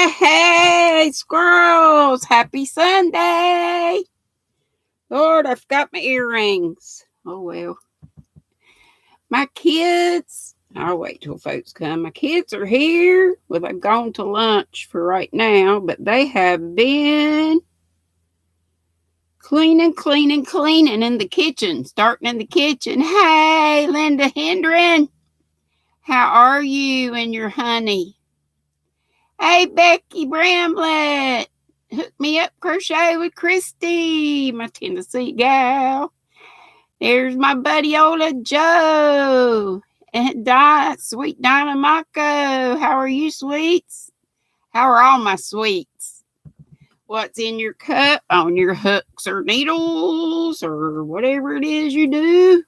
Hey, squirrels! Happy Sunday! Lord, I forgot my earrings. Oh, well. My kids, I'll wait till folks come. My kids are here. Well, they've gone to lunch for right now, but they have been cleaning in the kitchen, starting in the kitchen. Hey, Linda Hendren, how are you and your honey? Hey, Becky Bramlett, hook me up crochet with Christy, my Tennessee gal. There's my buddy Ola Joe and sweet Donna Mako. How are you, sweets? How are all my sweets? What's in your cup, on your hooks or needles or whatever it is you do?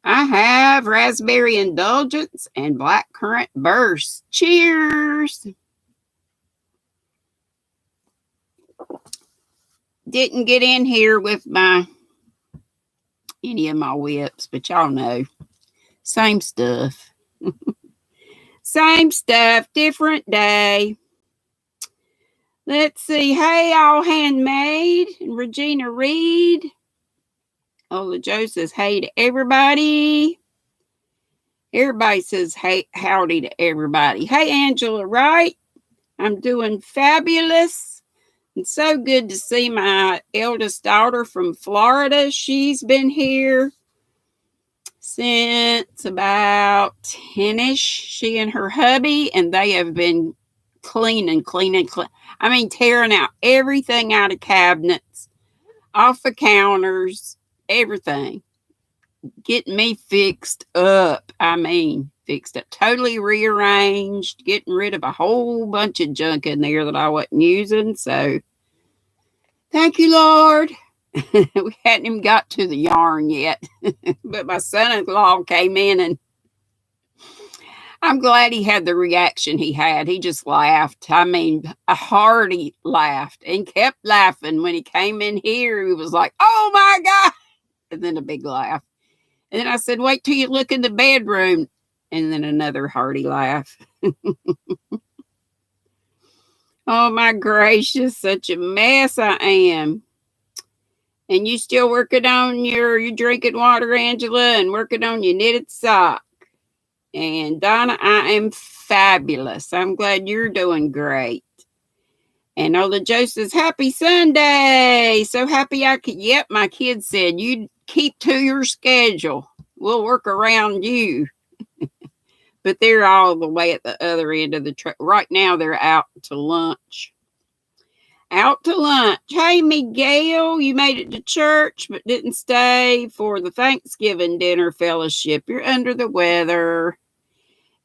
I have raspberry indulgence and blackcurrant burst. Cheers! Didn't get in here with any of my whips, but y'all know, same stuff. Same stuff, different day. Let's see. Hey, all handmade. And Regina Reed. Ola Joe says hey to everybody. Everybody says hey, howdy to everybody. Hey, Angela Wright. I'm doing fabulous. It's so good to see my eldest daughter from Florida. She's been here since about 10-ish. She and her hubby, and they have been cleaning. I mean, tearing out everything out of cabinets, off the counters, everything. Getting me fixed up. Fixed up. Totally rearranged, getting rid of a whole bunch of junk in there that I wasn't using. So, thank you, Lord. We hadn't even got to the yarn yet. But my son-in-law came in, and I'm glad he had the reaction he had. He just laughed. I mean, a hearty laughed and kept laughing. When he came in here, he was like, oh my God. And then a big laugh. And then I said, wait till you look in the bedroom. And then another hearty laugh. Oh my gracious, such a mess I am. And you still working on your drinking water, Angela, and working on your knitted sock. And Donna, I am fabulous. I'm glad you're doing great. And Ola Joe says, happy Sunday. So happy I could. Yep, my kids said, you keep to your schedule. We'll work around you. But they're all the way at the other end of the truck. Right now, they're out to lunch. Out to lunch. Hey, Miguel, you made it to church but didn't stay for the Thanksgiving dinner fellowship. You're under the weather.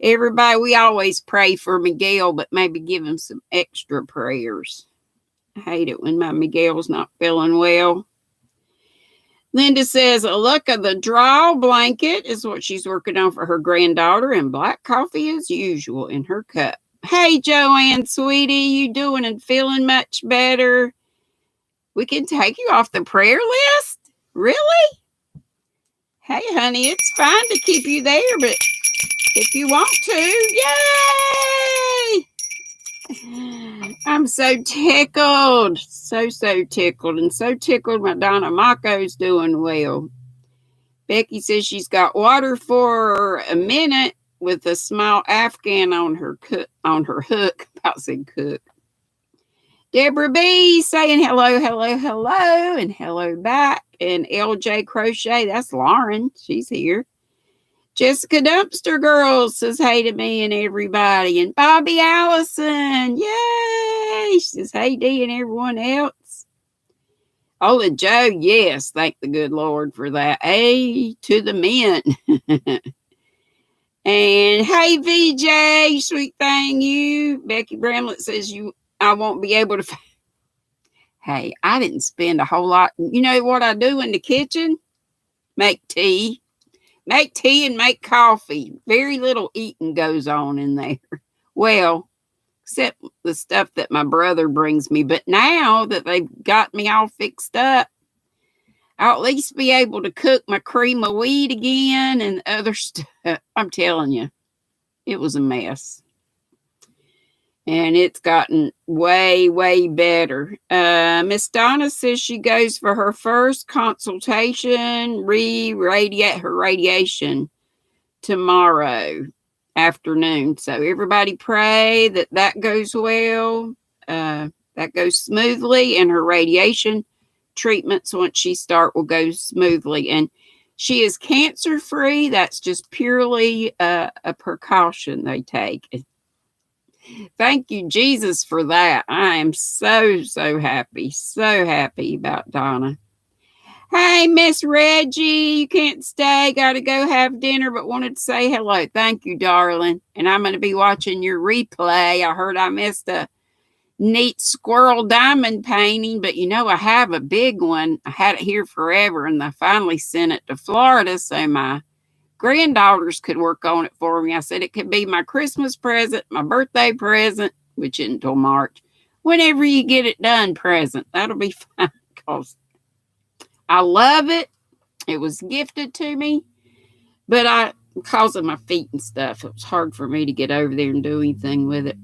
Everybody, we always pray for Miguel, but maybe give him some extra prayers. I hate it when my Miguel's not feeling well. Linda says, a look of the draw blanket is what she's working on for her granddaughter, and black coffee as usual in her cup. Hey, Joanne, sweetie, you doing and feeling much better? We can take you off the prayer list? Really? Hey, honey, it's fine to keep you there, but if you want to, yay! I'm so tickled. So tickled. And so tickled my Donna Mako's doing well. Becky says she's got water for a minute with a small Afghan on her hook. About said cook. Deborah B saying hello, and hello back. And LJ Crochet, that's Lauren. She's here. Jessica Dumpster Girl says hey to me and everybody. And Bobby Allison, yay! She says hey, Dee and everyone else. Ola Joe, yes, thank the good Lord for that. Hey to the men. And hey, VJ, sweet thing, you. Becky Bramlett says I won't be able to. Hey, I didn't spend a whole lot. You know what I do in the kitchen? Make tea. Make tea and make coffee. Very little eating goes on in there. Well, except the stuff that my brother brings me. But now that they've got me all fixed up, I'll at least be able to cook my cream of wheat again and other stuff. I'm telling you, it was a mess. And it's gotten way, way better. Miss Donna says she goes for her first consultation, re-radiate her radiation tomorrow afternoon. So everybody pray that that goes well, that goes smoothly, and her radiation treatments once she start will go smoothly. And she is cancer free. That's just purely a precaution they take. Thank you, Jesus, for that. I am so, so happy about Donna. Hey, Miss Reggie, you can't stay. Got to go have dinner, but wanted to say hello. Thank you, darling. And I'm going to be watching your replay. I heard I missed a neat squirrel diamond painting, but you know, I have a big one. I had it here forever, and I finally sent it to Florida so my granddaughters could work on it for me. I said it could be my Christmas present, my birthday present, which isn't until March. Whenever you get it done, present. That'll be fine because I love it. It was gifted to me, but because of my feet and stuff, it was hard for me to get over there and do anything with it.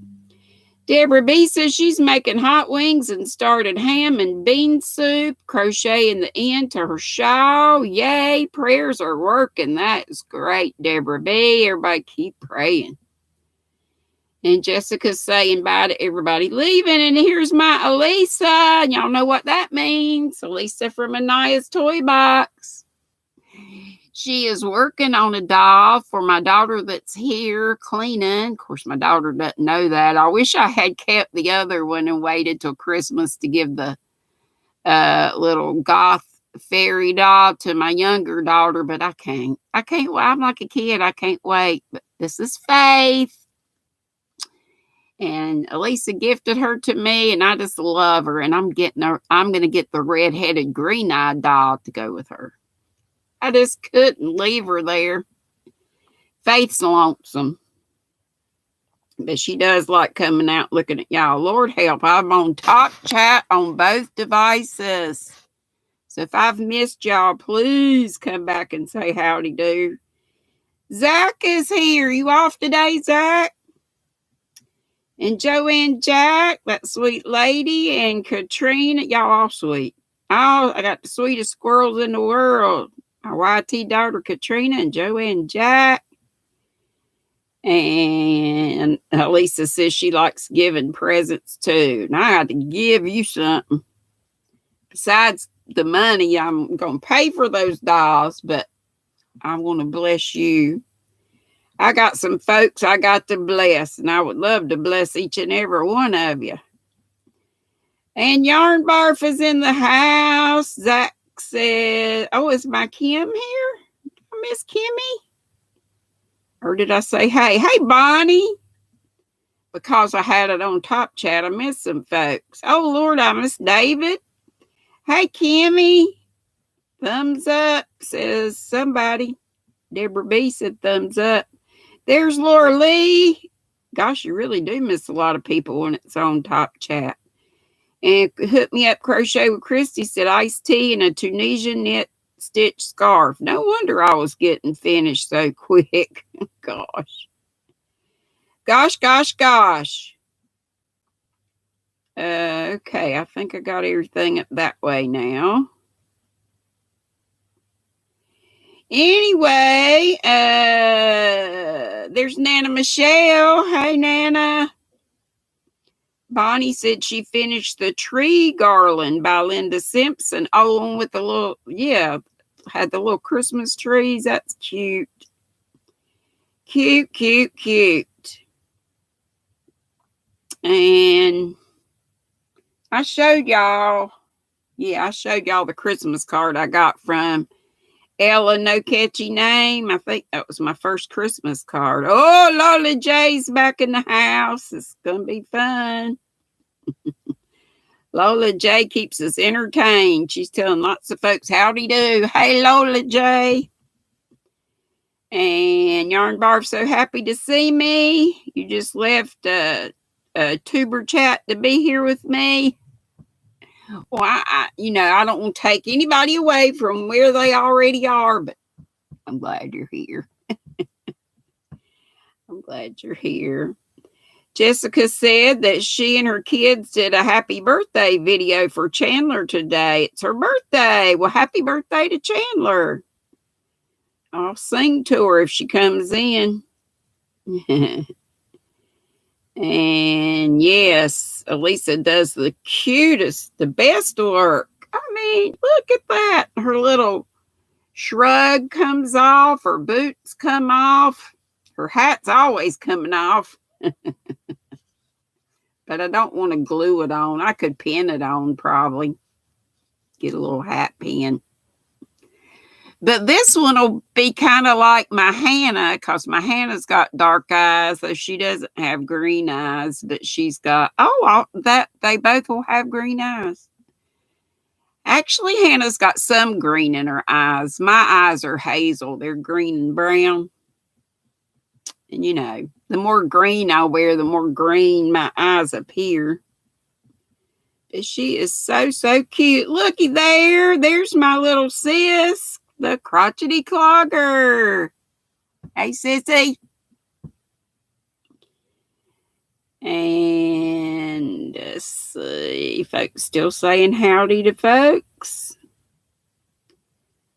Deborah B says she's making hot wings and started ham and bean soup, crocheting the end to her shawl. Yay, prayers are working. That is great, Deborah B. Everybody keep praying. And Jessica's saying bye to everybody leaving. And here's my Elisa. And y'all know what that means. Elisa from Anaya's Toy Box. She is working on a doll for my daughter that's here cleaning. Of course, my daughter doesn't know that. I wish I had kept the other one and waited till Christmas to give the little goth fairy doll to my younger daughter, but I can't. I'm like a kid. I can't wait. But this is Faith. And Elisa gifted her to me, and I just love her. And I'm going to get the red-headed, green-eyed doll to go with her. I just couldn't leave her there. Faith's lonesome. But she does like coming out looking at y'all. Lord help, I'm on Top Chat on both devices. So if I've missed y'all, please come back and say howdy do. Zach is here. You off today, Zach? And Joanne Jack, that sweet lady, and Katrina. Y'all all sweet. Oh, I got the sweetest squirrels in the world. My YT daughter Katrina and Joanne Jack. And Lisa says she likes giving presents too. And I got to give you something. Besides the money, I'm going to pay for those dolls, but I want to bless you. I got some folks I got to bless, and I would love to bless each and every one of you. And Yarn Barf is in the house. Zach said, oh, is my Kim here? Miss Kimmy? Or did I say, hey, Bonnie? Because I had it on Top Chat, I missed some folks. Oh, Lord, I missed David. Hey, Kimmy. Thumbs up, says somebody. Deborah B said thumbs up. There's Laura Lee. Gosh, you really do miss a lot of people when it's on Top Chat. And Hook Me Up Crochet with Christy said iced tea and a Tunisian knit stitch scarf. No wonder I was getting finished so quick. Gosh. Okay, I think I got everything up that way now. Anyway, there's Nana Michelle. Hey, Nana. Bonnie said she finished the tree garland by Linda Simpson. Oh, with the little, had the little Christmas trees. That's cute. Cute. And I showed y'all the Christmas card I got from Ella No Catchy Name. I think that was my first Christmas card. Oh, Lola J's back in the house. It's going to be fun. Lola J keeps us entertained. She's telling lots of folks howdy do. Hey, Lola J. And Yarn Barf, so happy to see me. You just left a tuber chat to be here with me. Well, I don't want to take anybody away from where they already are, but I'm glad you're here. I'm glad you're here. Jessica said that she and her kids did a happy birthday video for Chandler today. It's her birthday. Well, happy birthday to Chandler. I'll sing to her if she comes in. And yes, Elisa does the cutest, the best work. I mean, look at that. Her little shrug comes off. Her boots come off. Her hat's always coming off. But I don't want to glue it on. I could pin it on probably. Get a little hat pin. But this one will be kind of like my Hannah, because my Hannah's got dark eyes, so she doesn't have green eyes, but she's got, they both will have green eyes. Actually, Hannah's got some green in her eyes. My eyes are hazel. They're green and brown. And you know, the more green I wear, the more green my eyes appear. But she is so, so cute. Looky there. There's my little sis, the crotchety clogger. Hey, sissy. And let's see, folks still saying howdy to folks.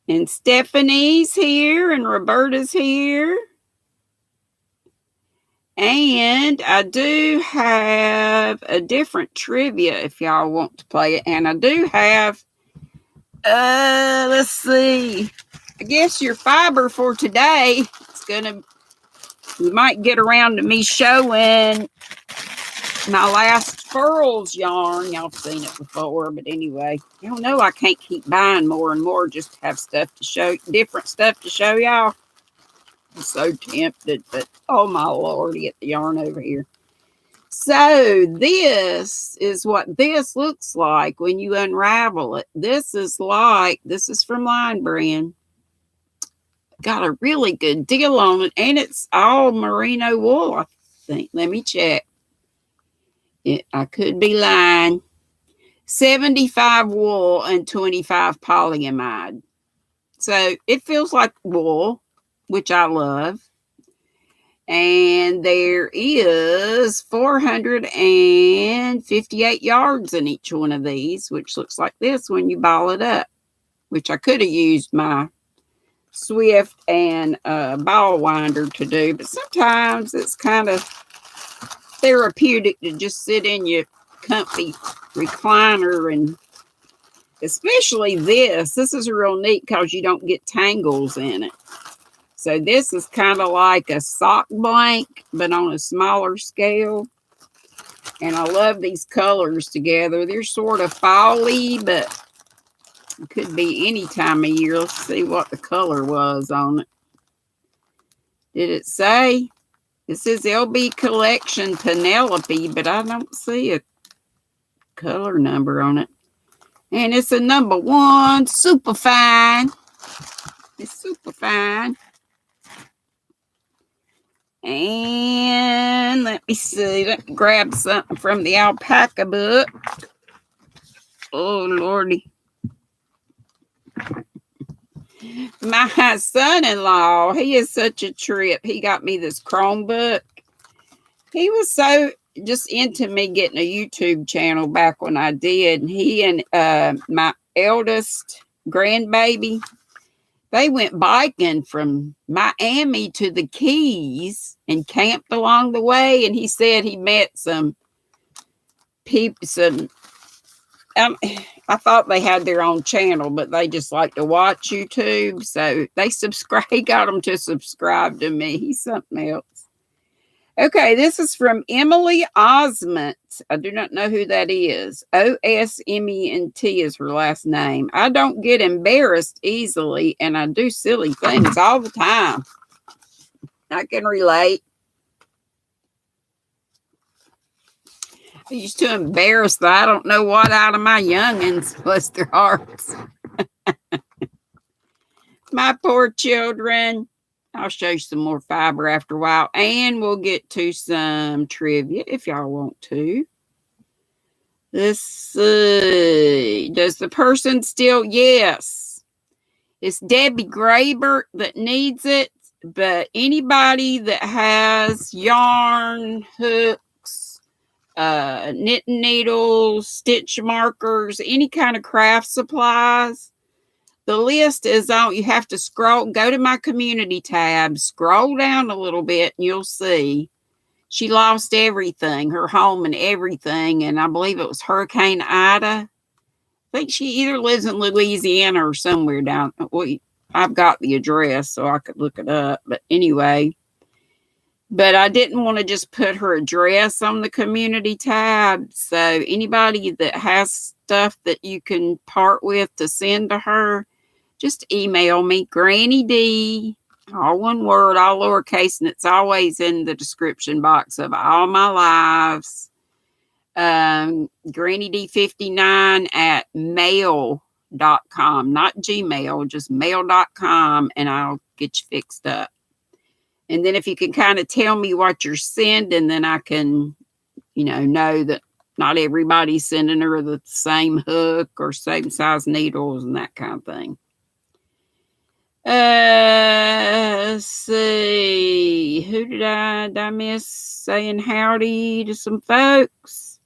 And Stephanie's here and Roberta's here. And I do have a different trivia if y'all want to play it. And I do have, let's see, I guess your fiber for today, you might get around to me showing my last furls yarn. Y'all have seen it before, but anyway, y'all know I can't keep buying more and more just to have stuff to show, different stuff to show y'all. I'm so tempted, but oh my lordy, at the yarn over here. So this is what this looks like when you unravel it. This is from Line Brand. Got a really good deal on it, and it's all merino wool, I think. Let me check. I could be lying. 75 wool and 25 polyamide. So it feels like wool, which I love. And there is 458 yards in each one of these, which looks like this when you ball it up, which I could have used my Swift and ball winder to do, but sometimes it's kind of therapeutic to just sit in your comfy recliner, and especially this is real neat because you don't get tangles in it. So this is kind of like a sock blank, but on a smaller scale. And I love these colors together. They're sort of fall-y, but it could be any time of year. Let's see what the color was on it. Did it say? It says LB Collection Penelope, but I don't see a color number on it. And it's a number 1, super fine. It's super fine. And let me see. Let me grab something from the alpaca book. Oh, Lordy. My son-in-law, he is such a trip. He got me this Chromebook. He was so just into me getting a YouTube channel back when I did. And he and my eldest grandbaby, they went biking from Miami to the Keys and camped along the way. And he said he met some people, I thought they had their own channel, but they just like to watch YouTube. So they got them to subscribe to me. He's something else. Okay, this is from Emily Osment. I do not know who that is. Osment is her last name. I don't get embarrassed easily, and I do silly things all the time. I can relate. I used to embarrass the I don't know what out of my youngins, bless their hearts. My poor children. I'll show you some more fiber after a while, and we'll get to some trivia if y'all want to. Let's see. Does the person still? Yes. It's Debbie Graber that needs it, but anybody that has yarn, hooks, knitting needles, stitch markers, any kind of craft supplies. The list is on. You have to go to my community tab, scroll down a little bit, and you'll see. She lost everything, her home and everything, and I believe it was Hurricane Ida. I think she either lives in Louisiana or somewhere down. I've got the address so I could look it up. But anyway, but I didn't want to just put her address on the community tab. So anybody that has stuff that you can part with to send to her, just email me, GrannyDee, all one word, all lowercase, and it's always in the description box of all my lives. GrannyDee59 at mail.com, not Gmail, just mail.com, and I'll get you fixed up. And then if you can kind of tell me what you're sending, then I can, know that not everybody's sending her the same hook or same size needles and that kind of thing. Let's see. Who did I miss saying howdy to some folks?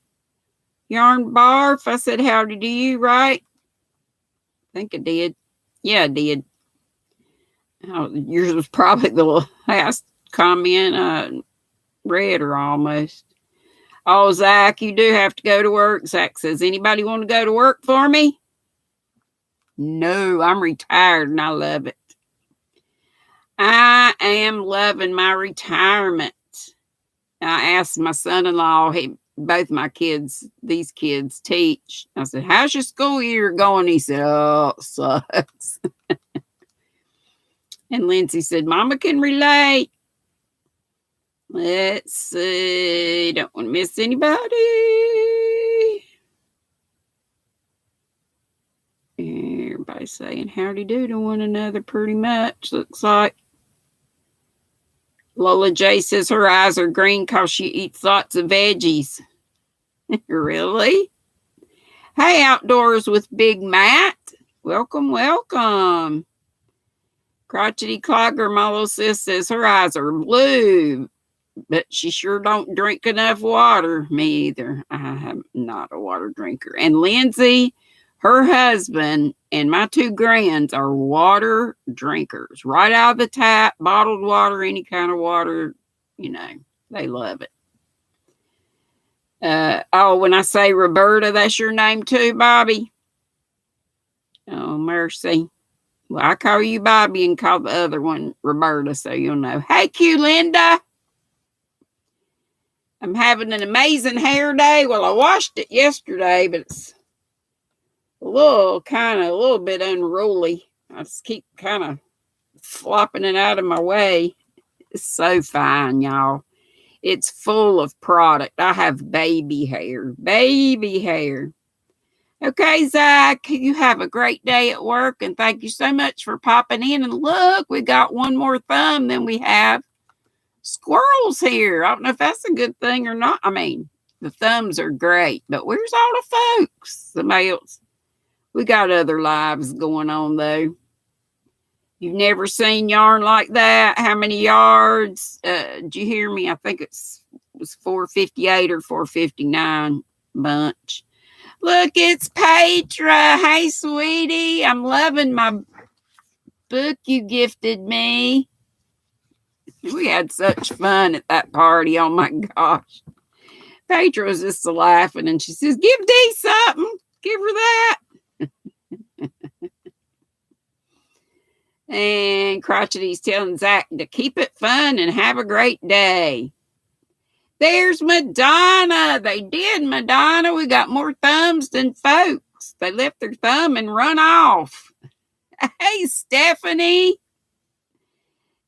Yarn Barf, I said howdy to you, right? I think I did. Yeah, I did. Oh, yours was probably the last comment I read, or almost. Oh, Zach, you do have to go to work. Zach says, anybody want to go to work for me? No, I'm retired and I love it. I am loving my retirement. I asked my son-in-law, both my kids, these kids teach. I said, how's your school year going? He said, oh, it sucks. And Lindsay said, Mama can relate. Let's see. Don't want to miss anybody. Everybody saying howdy do to one another pretty much, looks like. Lola J says her eyes are green because she eats lots of veggies. Really? Hey, Outdoors with Big Matt. Welcome, welcome. Crotchety Clogger, my little sis, says her eyes are blue, but she sure don't drink enough water. Me either. I am not a water drinker. And Lindsay, her husband, and my two grands are water drinkers. Right out of the tap, bottled water, any kind of water, they love it. When I say Roberta, that's your name too, Bobby? Oh, mercy. Well, I call you Bobby and call the other one Roberta, so you'll know. Hey, Q Linda. I'm having an amazing hair day. Well, I washed it yesterday, but it's a little bit unruly. I just keep kind of flopping it out of my way. It's so fine, y'all. It's full of product. I have baby hair. Baby hair. Okay, Zach, you have a great day at work, and thank you so much for popping in. And look, we got one more thumb than we have squirrels here. I don't know if that's a good thing or not. I mean, the thumbs are great, but where's all the folks? Somebody else. We got other lives going on, though. You've never seen yarn like that? How many yards? Did you hear me? I think it was 458 or 459 bunch. Look, it's Petra. Hey, sweetie. I'm loving my book you gifted me. We had such fun at that party. Oh, my gosh. Petra was just laughing, and she says, give Dee something. Give her that. And Crotchety's telling Zach to keep it fun and have a great day. There's Madonna. They did, Madonna. We got more thumbs than folks. They left their thumb and run off. Hey, Stephanie.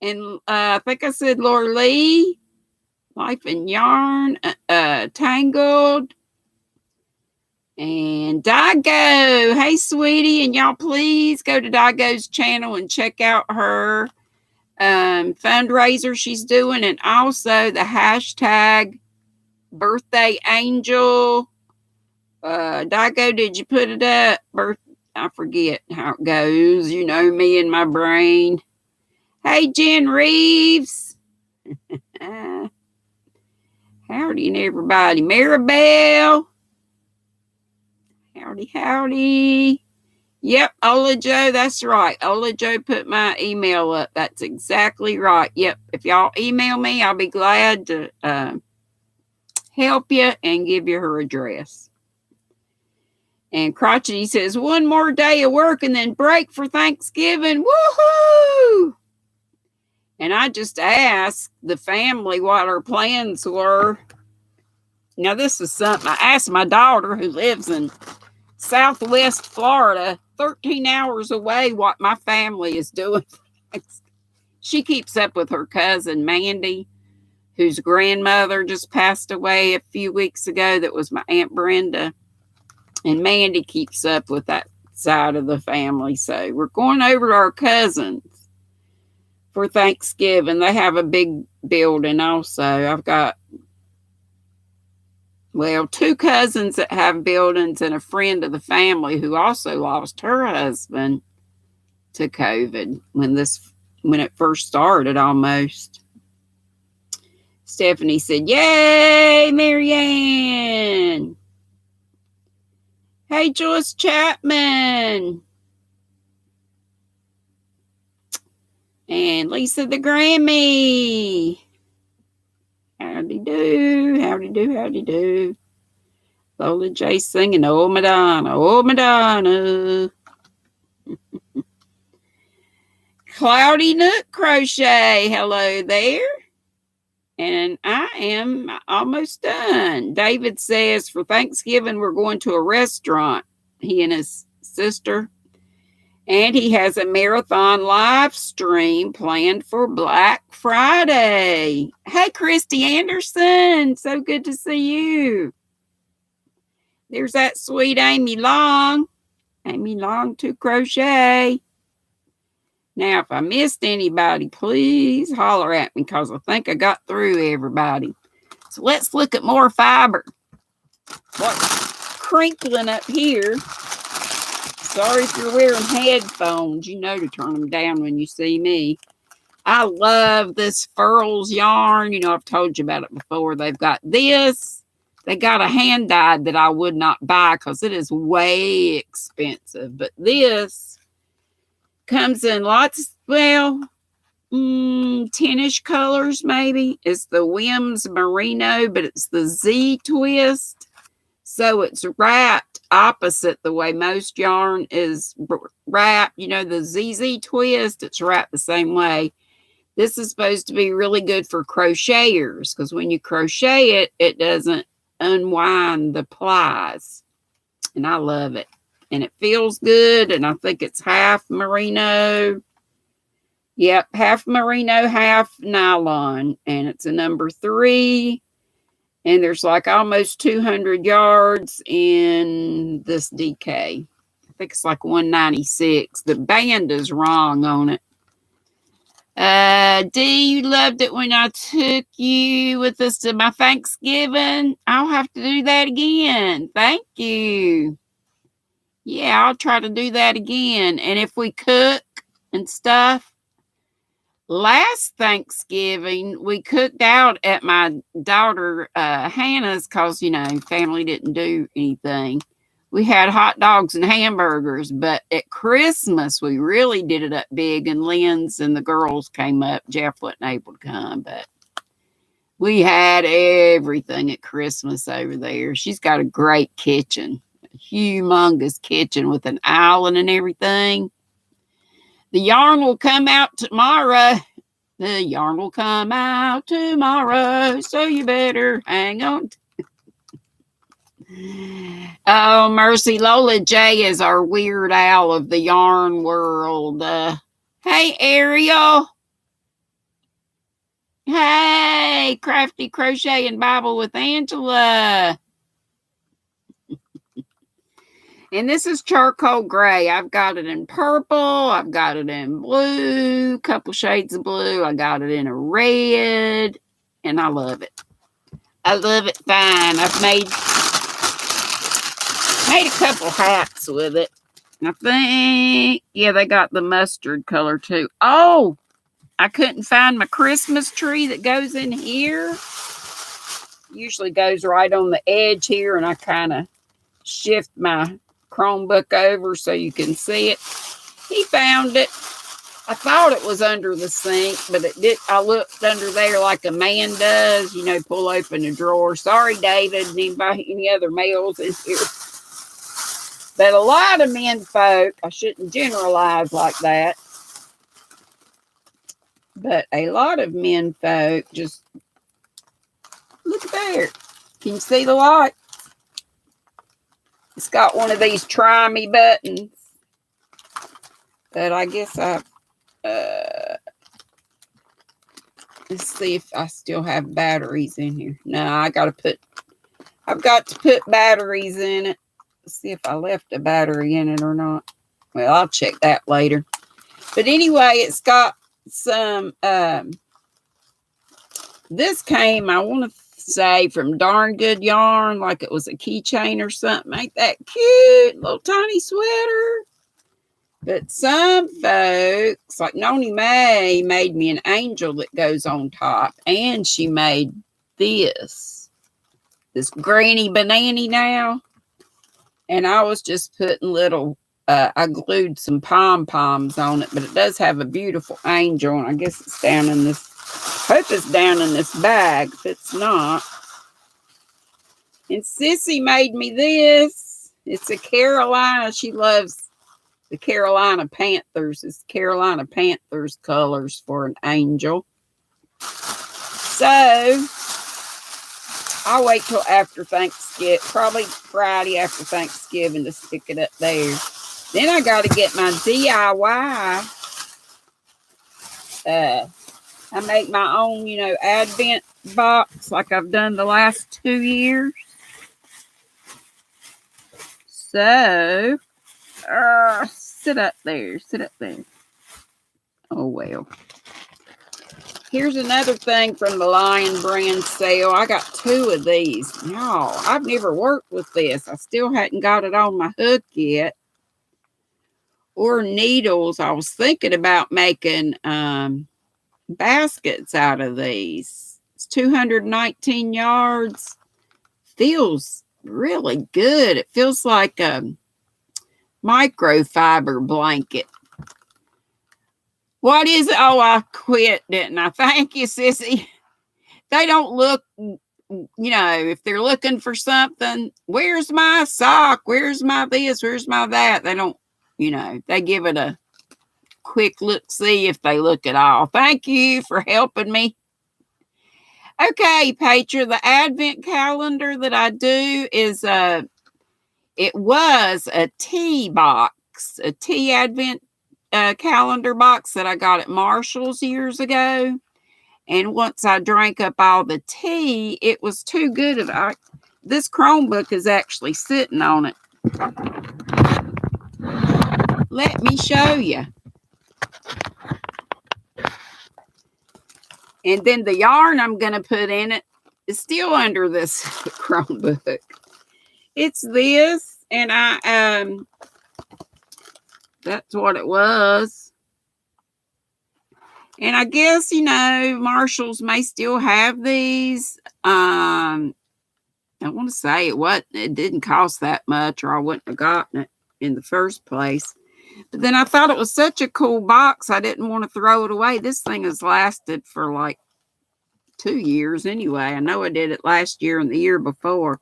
And I think I said Laura Lee. Life and Yarn. Tangled. And Dago. Hey, sweetie. And y'all please go to Dago's channel and check out her fundraiser she's doing, and also the hashtag birthday angel. Dago, did you put it up? I forget how it goes. You know me and my brain. Hey, Jen Reeves. Howdy, and everybody. Maribel. Howdy, howdy. Yep, Ola Joe, that's right. Ola Joe put my email up. That's exactly right. Yep, if y'all email me, I'll be glad to help you and give you her address. And Crotchety says, one more day of work and then break for Thanksgiving. Woohoo! And I just asked the family what our plans were. Now, this is something I asked my daughter who lives in Southwest Florida, 13 hours away, what my family is doing. She keeps up with her cousin Mandy, whose grandmother just passed away a few weeks ago. That was my Aunt Brenda. And Mandy keeps up with that side of the family. So we're going over to our cousins for Thanksgiving. They have a big building also. I've got, well, 2 cousins that have buildings and a friend of the family who also lost her husband to COVID when it first started almost. Stephanie said, yay, Marianne. Hey, Joyce Chapman. And Lisa the Grammy. Howdy do, howdy do, howdy do. Lola J singing, oh Madonna, oh Madonna. Cloudy Nook Crochet, hello there. And I am almost done. David says for Thanksgiving, we're going to a restaurant, he and his sister. And he has a marathon live stream planned for Black Friday. Hey, Christy Anderson. So good to see you. There's that sweet Amy Long. Amy Long to crochet. Now, if I missed anybody, please holler at me because I think I got through everybody. So let's look at more fiber. What's crinkling up here? Sorry if you're wearing headphones. You know to turn them down when you see me. I love this Furls yarn. You know, I've told you about it before. They've got this. They got a hand dyed that I would not buy because it is way expensive. But this comes in lots, well, 10-ish colors maybe. It's the Wims Merino, but it's the Z twist. So it's wrapped opposite the way most yarn is wrapped. You know, the ZZ twist, it's wrapped the same way. This is supposed to be really good for crocheters because when you crochet it, it doesn't unwind the plies. And I love it. And it feels good. And I think it's half merino. Yep, half merino, half nylon. And it's a number 3. And there's like almost 200 yards in this DK. I think it's like 196. The band is wrong on it. Dee, you loved it when I took you with us to my Thanksgiving. I'll have to do that again. Thank you. Yeah, I'll try to do that again. And if we cook and stuff, last Thanksgiving, we cooked out at my daughter Hannah's because, you know, family didn't do anything. We had hot dogs and hamburgers, but at Christmas, we really did it up big, and Lynn's and the girls came up. Jeff wasn't able to come, but we had everything at Christmas over there. She's got a great kitchen, a humongous kitchen with an island and everything. The yarn will come out tomorrow. The yarn will come out tomorrow, so you better hang on. Oh, mercy. Lola J is our weird owl of the yarn world. Hey, Ariel. Hey, Crafty Crochet and Bible with Angela. And this is charcoal gray. I've got it in purple. I've got it in blue, a couple shades of blue. I got it in a red, and I love it. I love it fine. I've made a couple hats with it. I think, yeah, they got the mustard color too. Oh, I couldn't find my Christmas tree that goes in here. usually goes right on the edge here, and I kind of shift my Chromebook over so you can see it. He found it. I thought it was under the sink, but it did. I looked under there like a man does, you know, pull open a drawer. Sorry, David, and any other males in here. But a lot of men folk, I shouldn't generalize like that, but a lot of men folk just, look at there. Can you see the light? It's got one of these try me buttons. But I guess let's see if I still have batteries in here. No, I've got to put batteries in it. Let's see if I left a battery in it or not. Well, I'll check that later. But anyway, it's got some, this came, I want to say, from Darn Good Yarn, like it was a keychain or something. Ain't that cute? Little tiny sweater. But some folks, like Noni May, made me an angel that goes on top. And she made this granny banana now. And I was just putting little, I glued some pom-poms on it. But it does have a beautiful angel. And I guess it's down in this, I hope it's down in this bag. If it's not. And Sissy made me this. It's a Carolina. She loves the Carolina Panthers. It's Carolina Panthers colors for an angel. So, I'll wait till after Thanksgiving, probably Friday after Thanksgiving to stick it up there. Then I got to get my DIY. I make my own, you know, Advent box like I've done the last 2 years. So, sit up there. Oh, well. Here's another thing from the Lion Brand sale. I got 2 of these. No, I've never worked with this. I still hadn't got it on my hook yet. Or needles. I was thinking about making baskets out of these. It's 219 yards. Feels really good. It feels like a microfiber blanket. What is it? Oh, I quit, didn't I? Thank you, Sissy. They don't look, you know, if they're looking for something, where's my sock? Where's my this? Where's my that? They don't, you know, they give it a quick look, see if they look at all. Thank you for helping me. Okay, Petra, the Advent calendar that I do is, it was a tea box, a tea Advent calendar box that I got at Marshall's years ago. And once I drank up all the tea, it was too good. This Chromebook is actually sitting on it. Let me show you. And then the yarn I'm going to put in it is still under this Chromebook. It's this, and that's what it was. And I guess, you know, Marshalls may still have these. I want to say it didn't cost that much, or I wouldn't have gotten it in the first place. But then I thought it was such a cool box, I didn't want to throw it away. This thing has lasted for like 2 years anyway. I know I did it last year and the year before.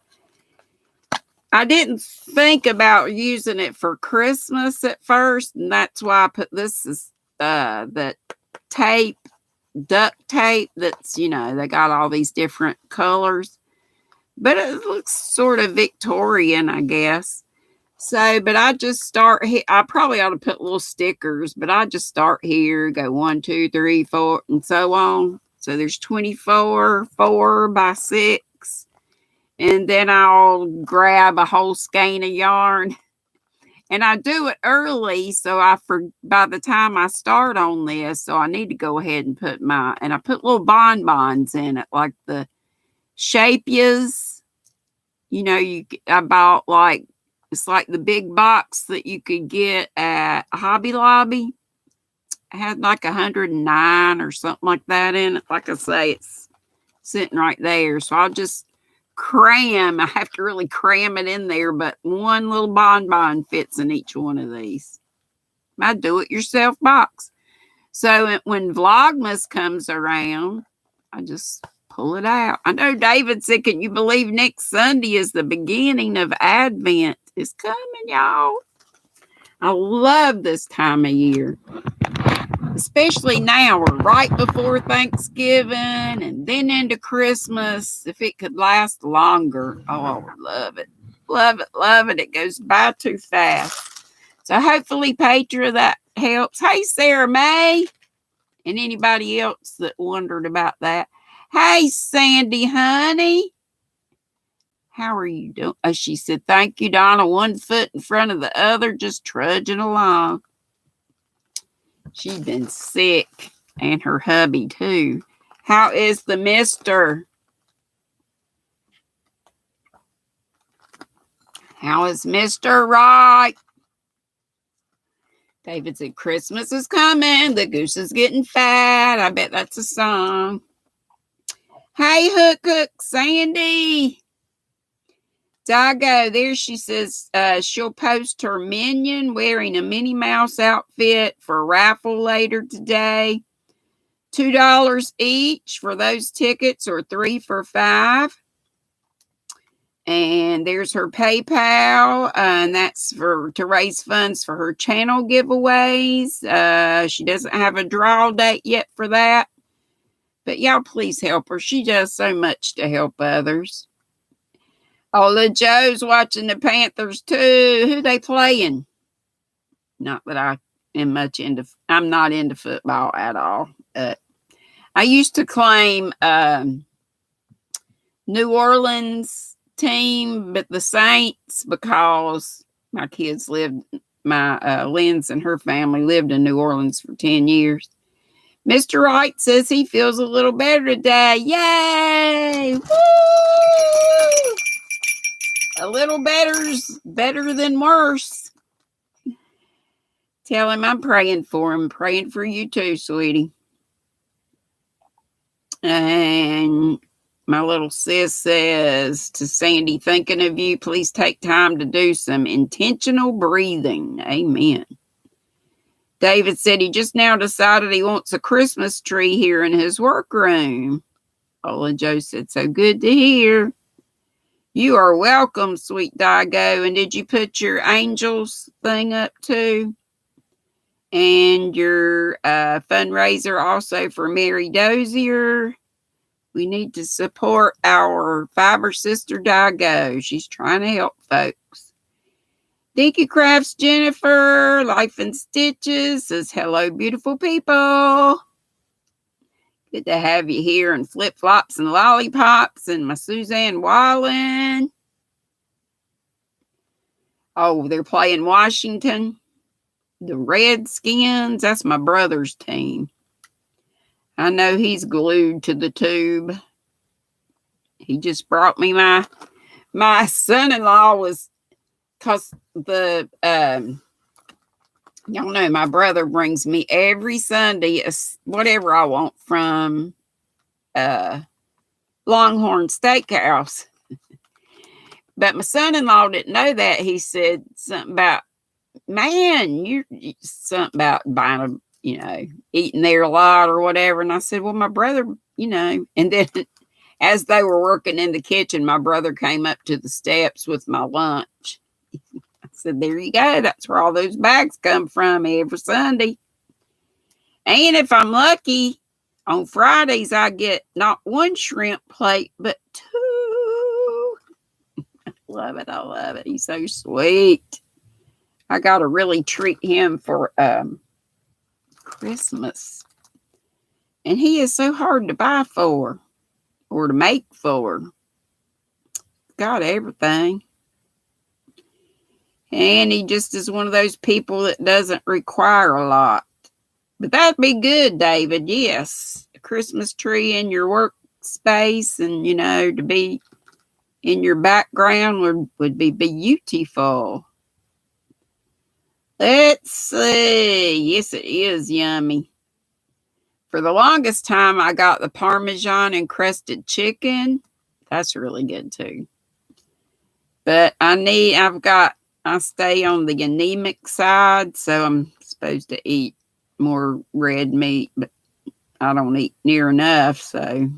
I didn't think about using it for Christmas at first, and that's why I put this as that tape, duct tape that's, you know, they got all these different colors. But it looks sort of Victorian, I guess. So, but I just start here. I probably ought to put little stickers, but I just start here, go 1, 2, 3, 4, and so on. So there's 24, 4 by 6. And then I'll grab a whole skein of yarn. And I do it early, so by the time I start on this, so I need to go ahead and I put little bonbons in it, like the Shapias. You know, I bought it's like the big box that you could get at Hobby Lobby. It had like 109 or something like that in it. Like I say, it's sitting right there. So I'll just cram. I have to really cram it in there, but one little bonbon fits in each one of these. My do-it-yourself box. So when Vlogmas comes around, I just pull it out. I know David said, can you believe next Sunday is the beginning of Advent? It's coming, y'all. I love this time of year. Especially now, we're right before Thanksgiving and then into Christmas. If it could last longer, oh, I would love it. Love it, love it. It goes by too fast. So hopefully, Petra, that helps. Hey, Sarah May, and anybody else that wondered about that. Hey, Sandy, honey. How are you doing? Oh, she said, thank you, Donna. One foot in front of the other, just trudging along. She's been sick, and her hubby, too. How is the mister? How is Mr. Right? David said, Christmas is coming. The goose is getting fat. I bet that's a song. Hey, Hook, Sandy. Dago, there she says she'll post her minion wearing a Minnie Mouse outfit for a raffle later today. $2 each for those tickets, or 3 for $5. And there's her PayPal, and that's to raise funds for her channel giveaways. She doesn't have a draw date yet for that, but y'all please help her. She does so much to help others. Oh, little Joe's watching the Panthers too. Who they playing? Not that I am much into. I'm not into football at all. I used to claim New Orleans team, but the Saints, because my kids lived. Lynn's and her family lived in New Orleans for 10 years. Mr. Wright says he feels a little better today. Yay! Woo! A little better's better than worse. Tell him I'm praying for him. Praying for you too, sweetie. And my little sis says to Sandy, thinking of you, please take time to do some intentional breathing. Amen. David said he just now decided he wants a Christmas tree here in his workroom. Ola Joe said, so good to hear. You are welcome, sweet Dago. And did you put your angels thing up too? And your fundraiser also for Mary Dozier. We need to support our fiber sister Dago. She's trying to help folks. Dinky Crafts Jennifer, Life in Stitches says, hello, beautiful people. Good to have you here, and flip-flops and lollipops, and my Suzanne Wallen. Oh, they're playing Washington. The Redskins. That's my brother's team. I know he's glued to the tube. He just brought me my son-in-law was, because the y'all know my brother brings me every Sunday whatever I want from Longhorn Steakhouse. But my son-in-law didn't know that. He said something about, man, you're something about buying eating there a lot or whatever. And I said, well, my brother, and then as they were working in the kitchen, my brother came up to the steps with my lunch. I said, there you go. That's where all those bags come from every Sunday. And if I'm lucky, on Fridays, I get not one shrimp plate, but 2. Love it. I love it. He's so sweet. I got to really treat him for Christmas. And he is so hard to buy for or to make for. Got everything. And he just is one of those people that doesn't require a lot. But that'd be good, David. Yes. A Christmas tree in your workspace and, to be in your background would be beautiful. Let's see. Yes, it is yummy. For the longest time, I got the Parmesan encrusted chicken. That's really good too. But I stay on the anemic side, so I'm supposed to eat more red meat, but I don't eat near enough, so.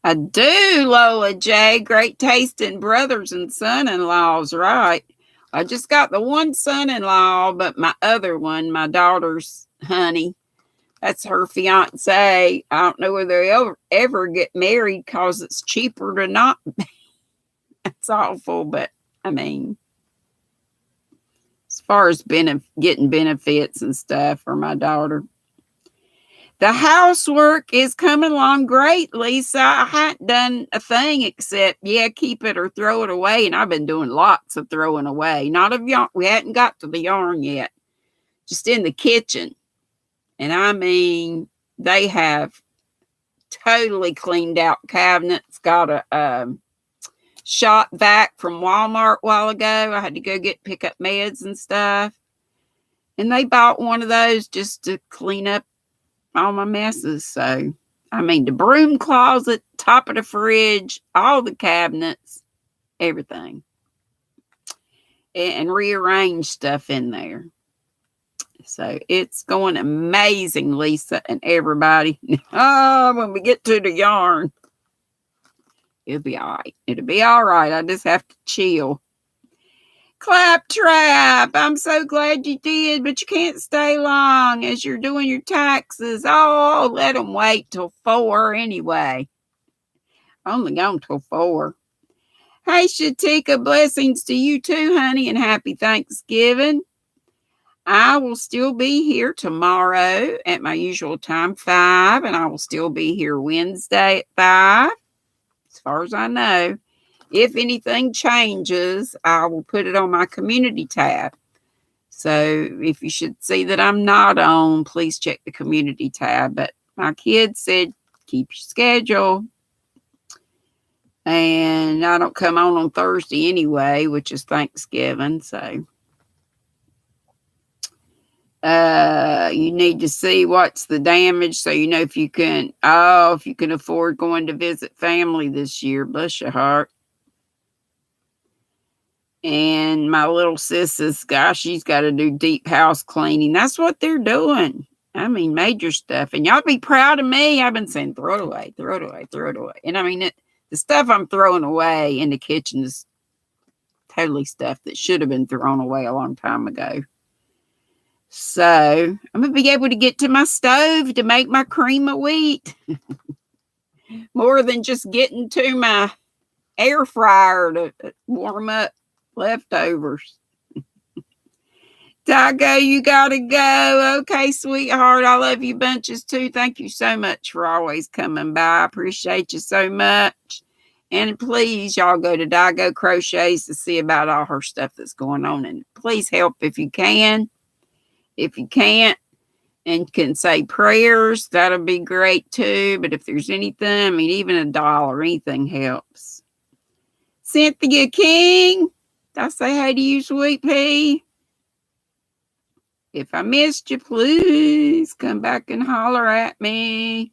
I do, Lola J. Great tasting brothers and son-in-laws, right? I just got the one son-in-law, but my other one, my daughter's honey, that's her fiance. I don't know whether they'll ever get married because it's cheaper to not. That's awful, but I mean, as far as getting benefits and stuff for my daughter. The housework is coming along great, Lisa. I hadn't done a thing except, keep it or throw it away. And I've been doing lots of throwing away. Not of yarn. We hadn't got to the yarn yet. Just in the kitchen. And I mean, they have totally cleaned out cabinets. Got a shop vac from Walmart a while ago. I had to go pick up meds and stuff. And they bought one of those just to clean up all my messes. So, I mean, the broom closet, top of the fridge, all the cabinets, everything. And rearrange stuff in there. So, it's going amazing, Lisa and everybody. When we get to the yarn, it'll be all right. It'll be all right. I just have to chill. Claptrap, I'm so glad you did, but you can't stay long as you're doing your taxes. Oh, let them wait till 4 anyway. Only gone till 4. Hey, Shatika, blessings to you too, honey, and happy Thanksgiving. I will still be here tomorrow at my usual time, 5, and I will still be here Wednesday at 5, as far as I know. If anything changes, I will put it on my community tab. So if you should see that I'm not on, please check the community tab. But my kids said, keep your schedule. And I don't come on Thursday anyway, which is Thanksgiving. So you need to see what's the damage so you know if you can afford going to visit family this year. Bless your heart. And my little sis she's got to do deep house cleaning. That's what they're doing. I mean, major stuff. And y'all be proud of me. I've been saying, throw it away, throw it away, throw it away. And I mean, the stuff I'm throwing away in the kitchen is totally stuff that should have been thrown away a long time ago. So I'm going to be able to get to my stove to make my cream of wheat. More than just getting to my air fryer to warm up leftovers. Dago, you gotta go. Okay, sweetheart. I love you bunches too. Thank you so much for always coming by. I appreciate you so much. And please, y'all go to Dago Crochets to see about all her stuff that's going on. And please help if you can. If you can't and can say prayers, that'll be great too. But if there's anything, I mean, even $1, anything helps. Cynthia King, did I say hey to you, sweet pea? If I missed you, please come back and holler at me.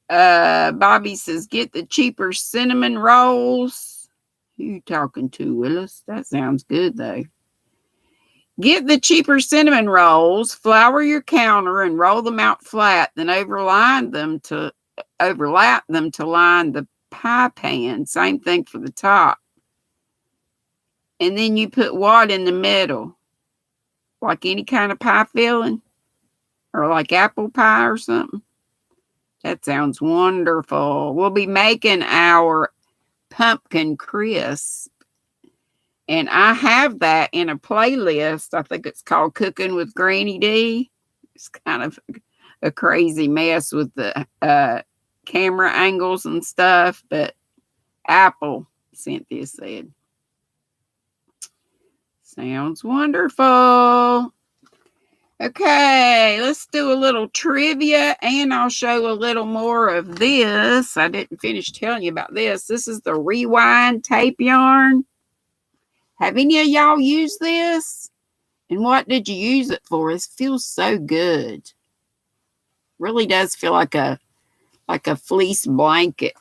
Bobby says, get the cheaper cinnamon rolls. Who you talking to, Willis? That sounds good, though. Get the cheaper cinnamon rolls, flour your counter, and roll them out flat, then overlap them to line the pie pan. Same thing for the top. And then you put what in the middle? Like any kind of pie filling? Or like apple pie or something? That sounds wonderful. We'll be making our pumpkin crisp. And I have that in a playlist. I think it's called Cooking with GrannyDee. It's kind of a crazy mess with the camera angles and stuff. But apple, Cynthia said. Sounds wonderful. Okay, let's do a little trivia, and I'll show a little more of this. I didn't finish telling you about this. This is the Rewind tape yarn. Have any of y'all used this? And what did you use it for? It feels so good. Really does feel like a like a fleece blanket.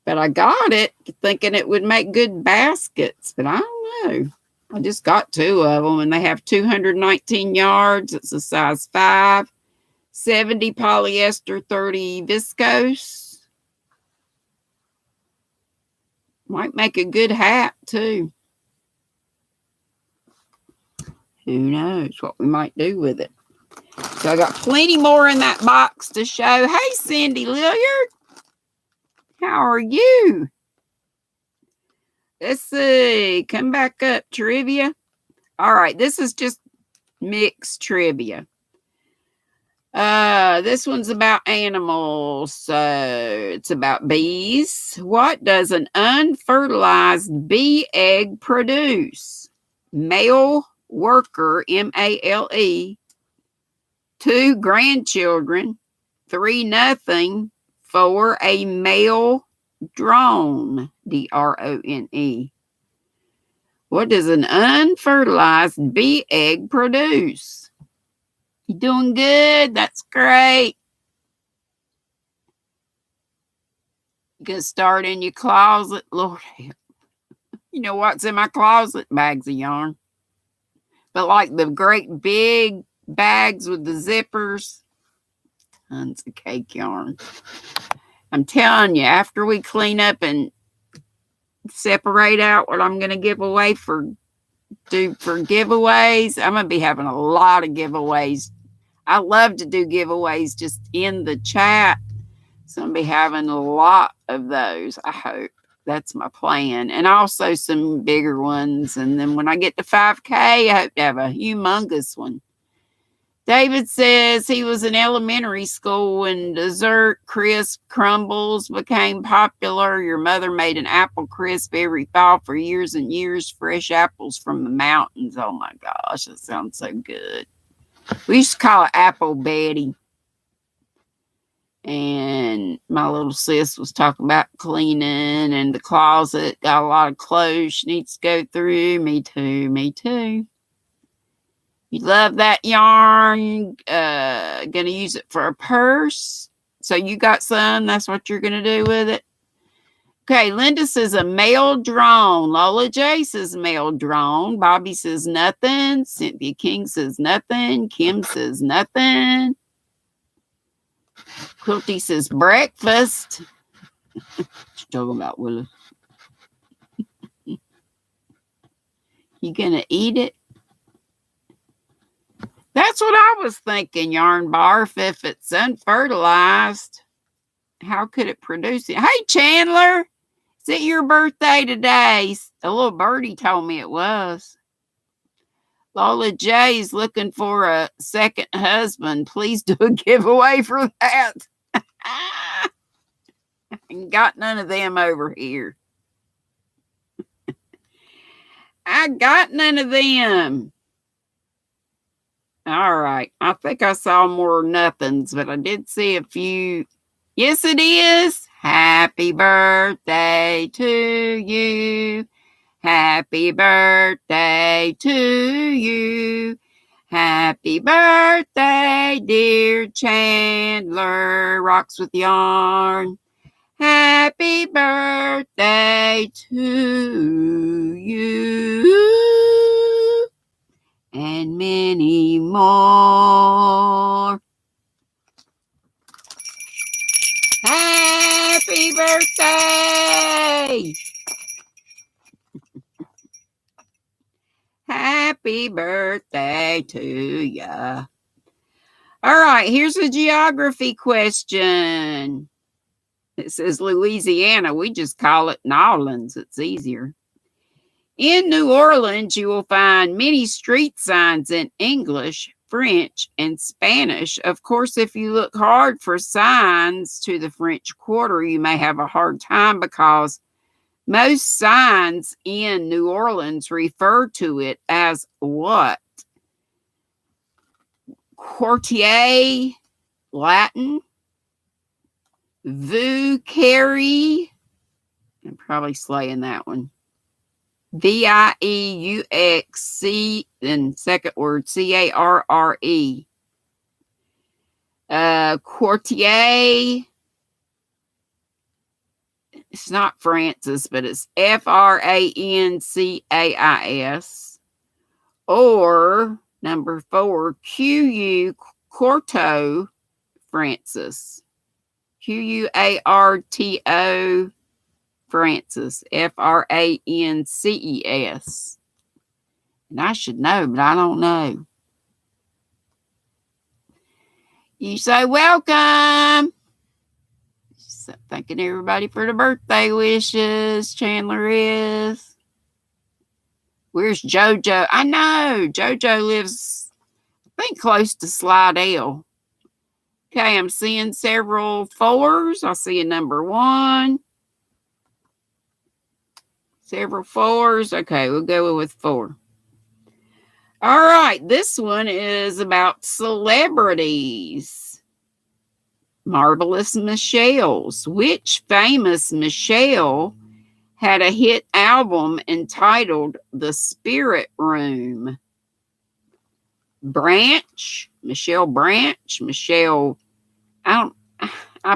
But I got it thinking it would make good baskets, but I don't know. I just got 2 of them, and they have 219 yards. It's a size 5, 70 polyester, 30 viscose. Might make a good hat, too. Who knows what we might do with it. So I got plenty more in that box to show. Hey, Cindy Lilliard. How are you? Let's see. Come back up, trivia. All right, this is just mixed trivia. This one's about animals. So it's about bees. What does an unfertilized bee egg produce? Male worker, MALE. 2 grandchildren. 3 nothing. 4 a male drone, DRONE. What does an unfertilized bee egg produce? You doing good? That's great. You can start in your closet. Lord help. You know what's in my closet? Bags of yarn. But like the great big bags with the zippers, tons of cake yarn. I'm telling you, after we clean up and separate out what I'm going to give away for giveaways, I'm going to be having a lot of giveaways. I love to do giveaways just in the chat. So I'm going to be having a lot of those, I hope. That's my plan. And also some bigger ones. And then when I get to 5K, I hope to have a humongous one. David says he was in elementary school when dessert crisp crumbles became popular. Your mother made an apple crisp every fall for years and years. Fresh apples from the mountains. Oh my gosh, that sounds so good. We used to call it Apple Betty. And my little sis was talking about cleaning and the closet. Got a lot of clothes she needs to go through. Me too, me too. You love that yarn. Gonna use it for a purse. So you got some. That's what you're gonna do with it. Okay, Linda says a male drone. Lola J says male drone. Bobby says nothing. Cynthia King says nothing. Kim says nothing. Quilty says breakfast. What you talking about, Willis? You gonna eat it? That's what I was thinking, Yarn Barf. If it's unfertilized, how could it produce it? Hey, Chandler, is it your birthday today? A little birdie told me it was. Lola J's looking for a second husband. Please do a giveaway for that. I ain't got none of them over here. I got none of them. All right. I think I saw more nothings, but I did see a few. Yes, it is. Happy birthday to you. Happy birthday to you. Happy birthday, dear Chandler. Rocks with Yarn. Happy birthday to you. And many more. Happy birthday! Happy birthday to ya. All right, here's a geography question. It says Louisiana. We just call it New Orleans. It's easier. In New Orleans, you will find many street signs in English, French, and Spanish. Of course, if you look hard for signs to the French Quarter, you may have a hard time because most signs in New Orleans refer to it as what? Quartier, Latin. Vous carry. I'm probably slaying that one. VIEUXC, then second word, CARRE. Quartier, It's not Francis, but it's Francais. Or number 4, Q-U Quarto Francis. Q-U-A-R-T-O Francis. Frances. And I should know, but I don't know. You say welcome. So thanking everybody for the birthday wishes. Chandler is. Where's JoJo? I know. JoJo lives, I think, close to Slidell. Okay, I'm seeing several 4s. I see a number 1. Several 4s. Okay, we'll go with 4. All right, this one is about celebrities. Marvelous Michelle's. Which famous Michelle had a hit album entitled The Spirit Room? Branch, Michelle Branch, Michelle, I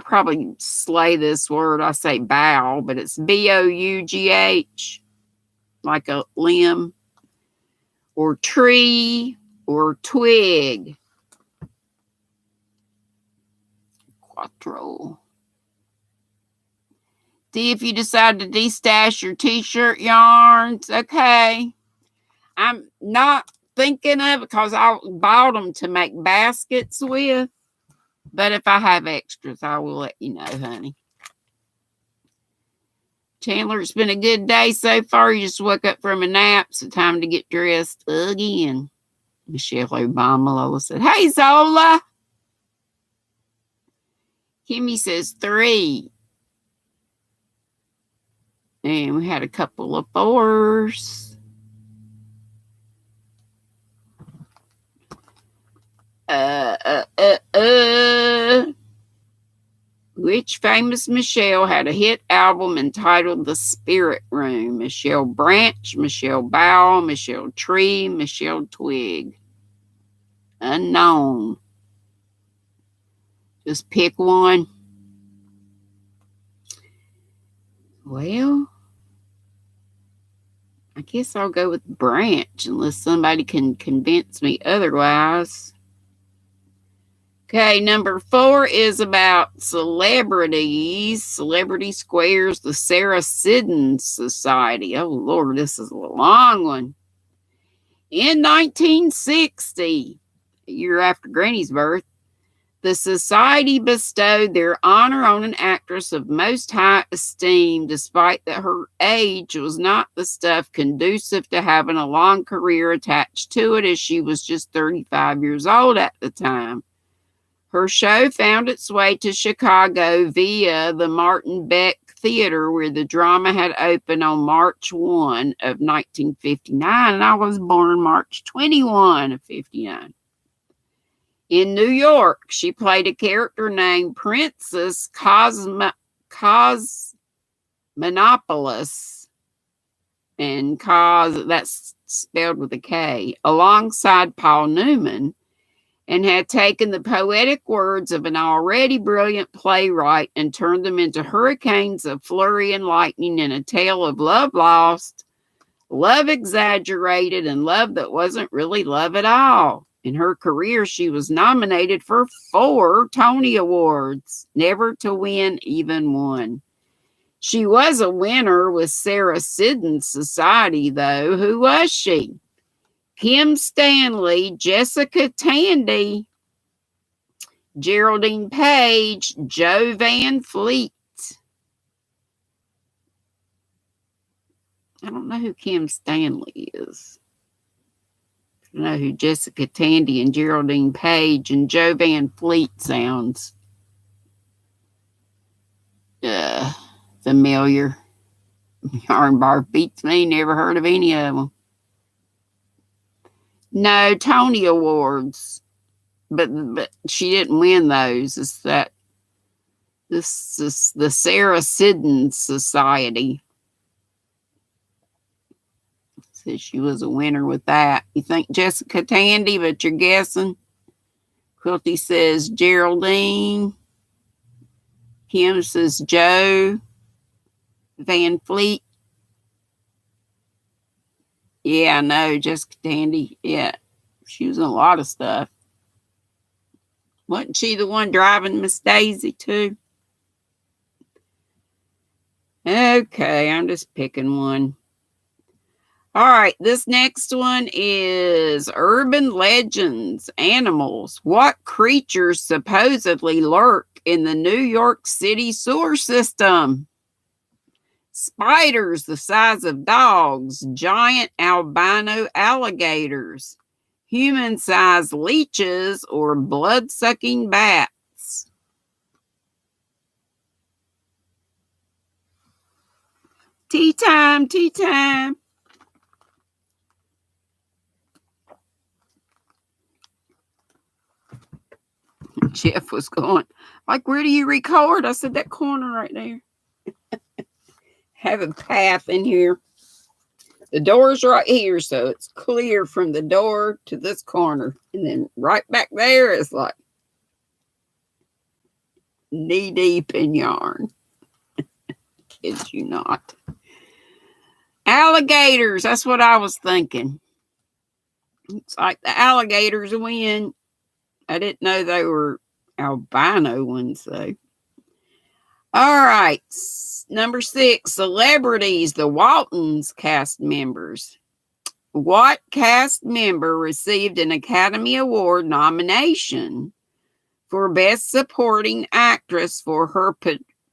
probably slay this word. I say bow, but it's B-O-U-G-H, like a limb, or tree, or twig. Quattro. Dee, if you decide to destash your t-shirt yarns, okay. I'm not thinking of it because I bought them to make baskets with. But if I have extras, I will let you know, honey. Chandler, it's been a good day so far. You just woke up from a nap, so time to get dressed again. Michelle Obama Lola said, hey, Zola. Kimmy says 3. And we had a couple of 4s. Which famous Michelle had a hit album entitled The Spirit Room? Michelle Branch, Michelle Bow, Michelle Tree, Michelle Twig. Unknown. Just pick one. Well, I guess I'll go with Branch unless somebody can convince me otherwise. Okay, number 4 is about celebrities. Celebrity Squares, the Sarah Siddon Society. Oh, Lord, this is a long one. In 1960, a year after Granny's birth, the society bestowed their honor on an actress of most high esteem, despite that her age was not the stuff conducive to having a long career attached to it, as she was just 35 years old at the time. Her show found its way to Chicago via the Martin Beck Theater, where the drama had opened on March 1 of 1959, and I was born March 21 of 59. In New York, she played a character named Princess Cosmopolis, and that's spelled with a K, alongside Paul Newman, and had taken the poetic words of an already brilliant playwright and turned them into hurricanes of flurry and lightning in a tale of love lost, love exaggerated, and love that wasn't really love at all. In her career, she was nominated for 4 Tony Awards, never to win even one. She was a winner with Sarah Siddon Society, though. Who was she? Kim Stanley, Jessica Tandy, Geraldine Page, Jo Van Fleet. I don't know who Kim Stanley is. I know who Jessica Tandy and Geraldine Page and Jo Van Fleet sounds familiar. Yarn Bar beats me. Never heard of any of them. No, Tony Awards, but she didn't win those. It's that this is the Sarah Siddon Society. Says she was a winner with that. You think Jessica Tandy, but you're guessing. Quilty says Geraldine. Kim says Joe. Van Fleet. Yeah, I know. Jessica Tandy. Yeah. She was in a lot of stuff. Wasn't she the one driving Miss Daisy, too? Okay, I'm just picking one. All right, this next one is urban legends, animals. What creatures supposedly lurk in the New York City sewer system? Spiders the size of dogs, giant albino alligators, human-sized leeches, or blood-sucking bats. Tea time, tea time. Jeff was going, like, where do you record? I said, that corner right there. Have a path in here. The door's right here, so it's clear from the door to this corner. And then right back there is like knee deep in yarn. Kid you not. Alligators, that's what I was thinking. It's like the alligators win. I didn't know they were albino ones, though. All right. Number 6, celebrities, the Waltons cast members. What cast member received an Academy Award nomination for Best Supporting Actress for her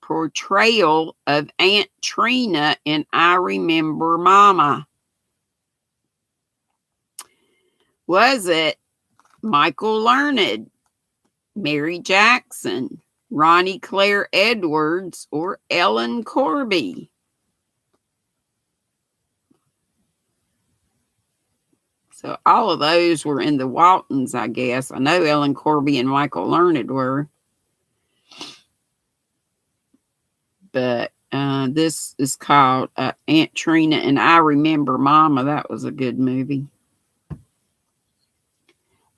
portrayal of Aunt Trina in I Remember Mama? Was it Michael Learned, Mary Jackson, Ronnie Claire Edwards, or Ellen Corby? So all of those were in the Waltons, I guess. I know Ellen Corby and Michael Learned were. But this is called Aunt Trina and I Remember Mama. That was a good movie.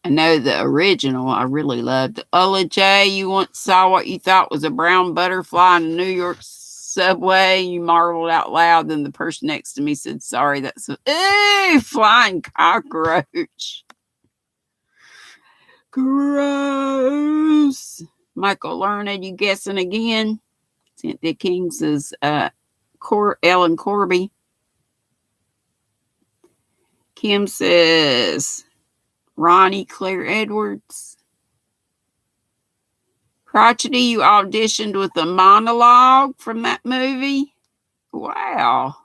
I know the original I really loved. Ola J, you once saw what you thought was a brown butterfly in a New York subway. You marveled out loud. Then the person next to me said, sorry, that's a flying cockroach. Gross. Michael Learned, you guessing again? Cynthia King's is Ellen Corby. Kim says Ronnie Claire Edwards. Crotchety, you auditioned with a monologue from that movie? Wow.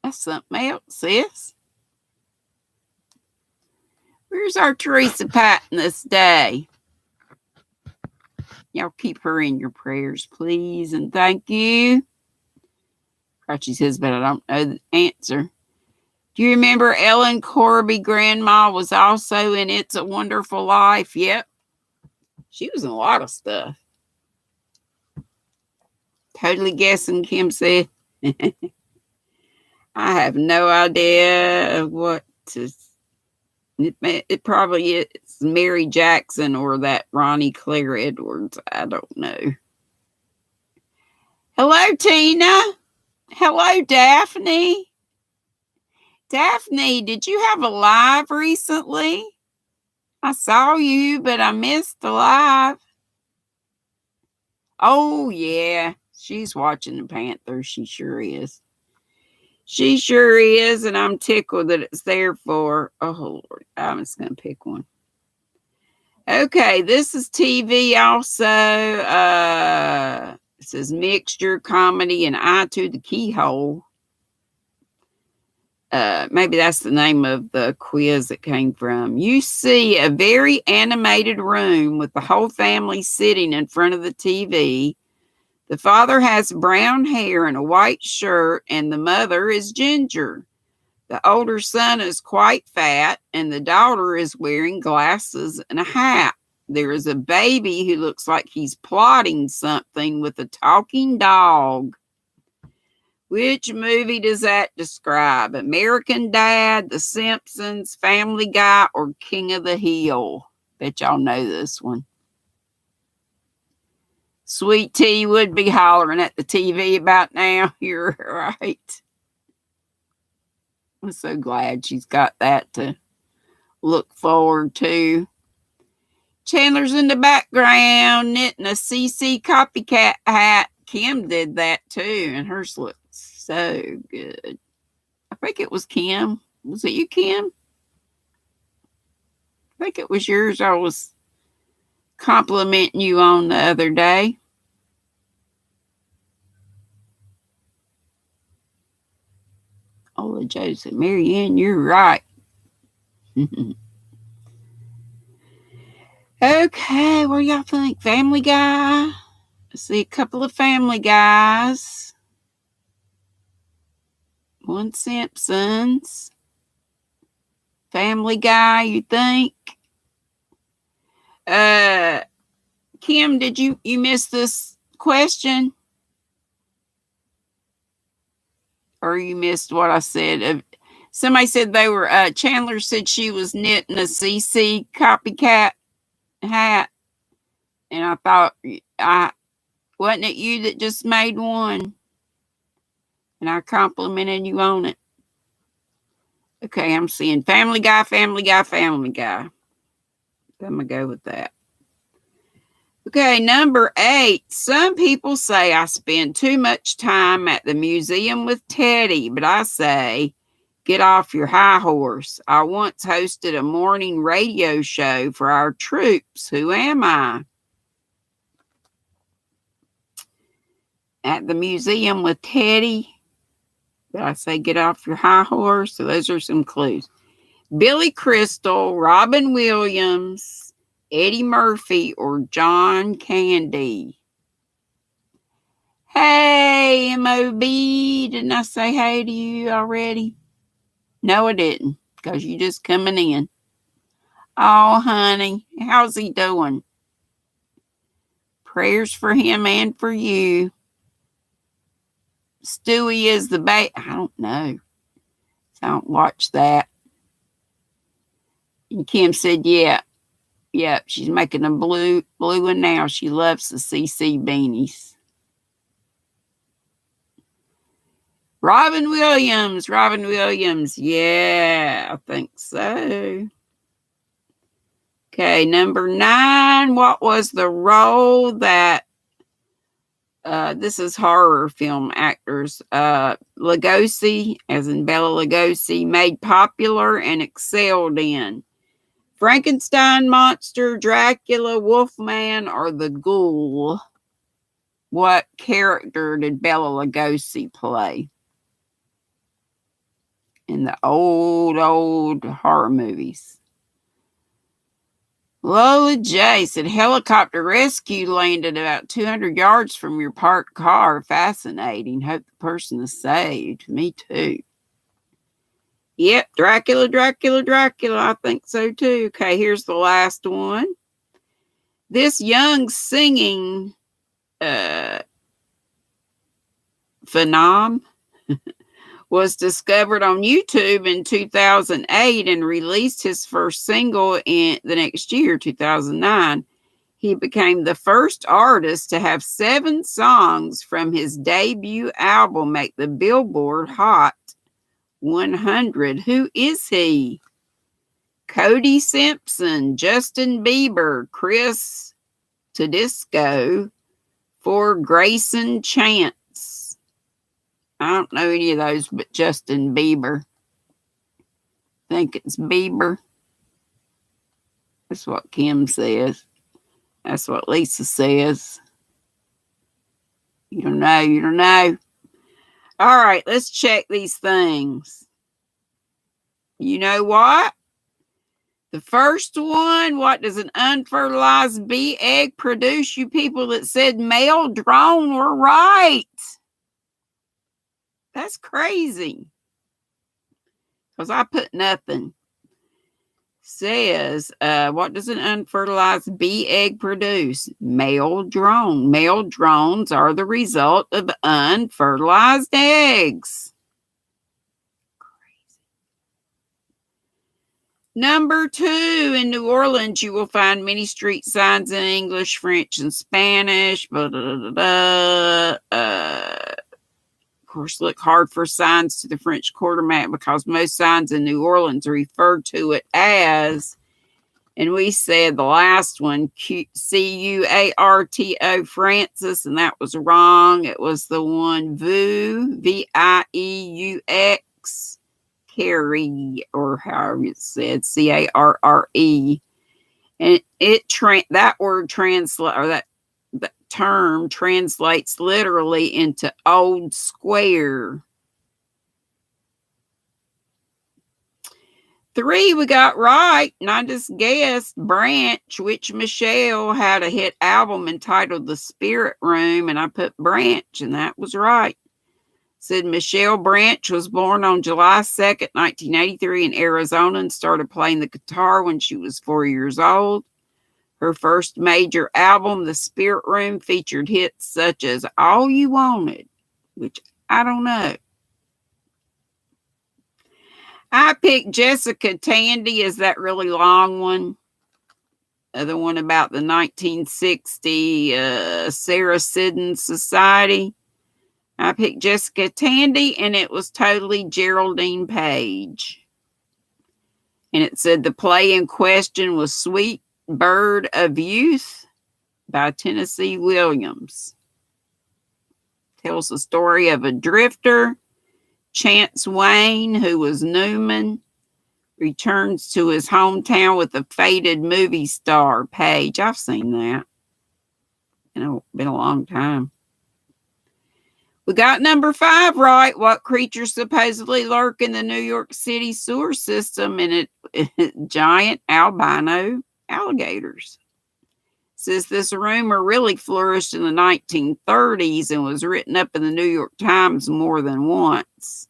That's something else, sis. Where's our Teresa Patton this day? Y'all keep her in your prayers, please, and thank you. Crotchety says, but I don't know the answer. Do you remember Ellen Corby, grandma, was also in It's a Wonderful Life? Yep. She was in a lot of stuff. Totally guessing, Kim said. I have no idea what to... It probably is Mary Jackson or that Ronnie Claire Edwards. I don't know. Hello, Tina. Hello, Daphne. Daphne, did you have a live recently? I saw you, but I missed the live. Oh, yeah. She's watching the Panthers. She sure is. She sure is, and I'm tickled that it's there for... Oh, Lord. I'm just going to pick one. Okay, this is TV also. It says mixture, comedy, and eye to the keyhole. Maybe that's the name of the quiz it came from. You see a very animated room with the whole family sitting in front of the TV. The father has brown hair and a white shirt, and the mother is ginger. The older son is quite fat, and the daughter is wearing glasses and a hat. There is a baby who looks like he's plotting something with a talking dog. Which movie does that describe? American Dad, The Simpsons, Family Guy, or King of the Hill? Bet y'all know this one. Sweet Tea would be hollering at the TV about now. You're right. I'm so glad she's got that to look forward to. Chandler's in the background knitting a CC copycat hat. Kim did that too, and hers looks so good. I think it was Kim. Was it you, Kim? I think it was yours. I was complimenting you on the other day. Oh, Joseph, Marianne, you're right. Okay, what do y'all think? Family Guy? I see a couple of Family Guys. One Simpsons. Family Guy, you think? Kim, did you miss this question? Or you missed what I said? Somebody said they were, Chandler said she was knitting a CC copycat hat. And I thought, wasn't it you that just made one? And I complimented you on it. Okay, I'm seeing Family Guy, Family Guy, Family Guy. I'm going to go with that. Okay, number 8. Some people say I spend too much time at the museum with Teddy, but I say, get off your high horse. I once hosted a morning radio show for our troops. Who am I? At the museum with Teddy, but I say, get off your high horse. So those are some clues. Billy Crystal, Robin Williams, Eddie Murphy, or John Candy. Hey, M.O.B. Didn't I say hey to you already? No, I didn't, because you just coming in. Oh, honey, how's he doing? Prayers for him and for you. Stewie is the baby. I don't know. I don't watch that. And Kim said, yeah. Yep, she's making a blue one now. She loves the CC beanies. Robin Williams. Yeah, I think so. Okay, number 9. What was the role that, this is horror film actors, Lugosi, as in Bela Lugosi, made popular and excelled in? Frankenstein monster, Dracula, Wolfman, or the Ghoul? What character did Bela Lugosi play in the old horror movies? Lola J said, helicopter rescue landed about 200 yards from your parked car. Fascinating. Hope the person is saved. Me too. Yep, Dracula. I think so too. Okay, here's the last one. This young singing phenom was discovered on YouTube in 2008 and released his first single in the next year, 2009. He became the first artist to have 7 songs from his debut album make the Billboard Hot 100. Who is he? Cody Simpson, Justin Bieber, Chris Tedesco, for Grayson Chance. I don't know any of those but Justin Bieber. I think it's Bieber. That's what Kim says. That's what Lisa says. You don't know. All right, let's check these things. You know what? The first one, what does an unfertilized bee egg produce? You people that said male drone were right. That's crazy. Because I put nothing. Says, what does an unfertilized bee egg produce? Male drone. Male drones are the result of unfertilized eggs. Crazy. Number 2, in New Orleans, you will find many street signs in English, French, and Spanish. Of course, look hard for signs to the French Quarter map because most signs in New Orleans refer to it as, and we said the last one, Cuarto, Francis, and that was wrong. It was the one VIEUX, Carrie, or however it said, Carre. And that word translate, or that term translates literally into old square. 3 we got right, and I just guessed Branch, which Michelle had a hit album entitled The Spirit Room, and I put Branch, and that was right. Said Michelle Branch was born on July 2nd, 1983 in Arizona and started playing the guitar when she was 4 years old. Her first major album, The Spirit Room, featured hits such as All You Wanted, which I don't know. I picked Jessica Tandy as that really long one. The one about the 1960 Sarah Siddon Society. I picked Jessica Tandy, and it was totally Geraldine Page. And it said the play in question was Sweet Bird of Youth by Tennessee Williams. Tells the story of a drifter, Chance Wayne, who was Newman, returns to his hometown with a faded movie star, Page. I've seen that. It's been a long time. We got number 5 right. What creatures supposedly lurk in the New York City sewer system? And giant albino alligators. Says this rumor really flourished in the 1930s and was written up in the New York Times more than once.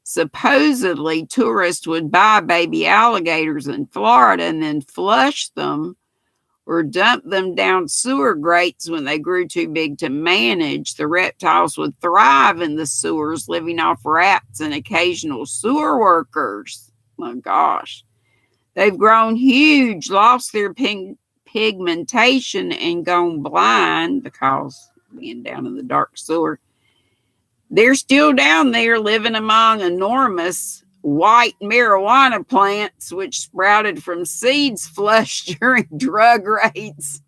Supposedly, tourists would buy baby alligators in Florida and then flush them or dump them down sewer grates when they grew too big to manage. The reptiles would thrive in the sewers, living off rats and occasional sewer workers. My gosh. They've grown huge, lost their pigmentation, and gone blind because being down in the dark sewer. They're still down there living among enormous white marijuana plants, which sprouted from seeds flushed during drug raids.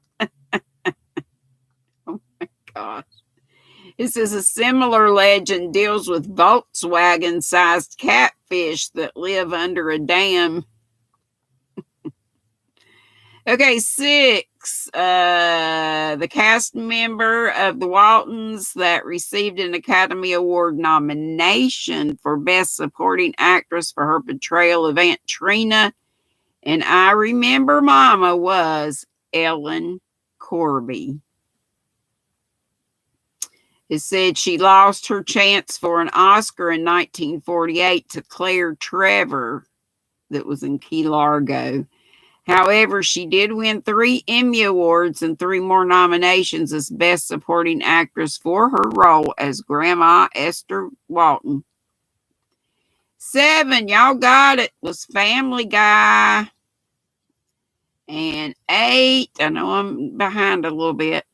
Oh my gosh. This is a similar legend deals with Volkswagen-sized catfish that live under a dam. Okay, 6. The cast member of the Waltons that received an Academy Award nomination for Best Supporting Actress for her portrayal of Aunt Trina and I Remember Mama was Ellen Corby. It said she lost her chance for an Oscar in 1948 to Claire Trevor that was in Key Largo. However, she did win 3 Emmy Awards and 3 more nominations as Best Supporting Actress for her role as Grandma Esther Walton. 7, y'all got it, was Family Guy. And 8, I know I'm behind a little bit.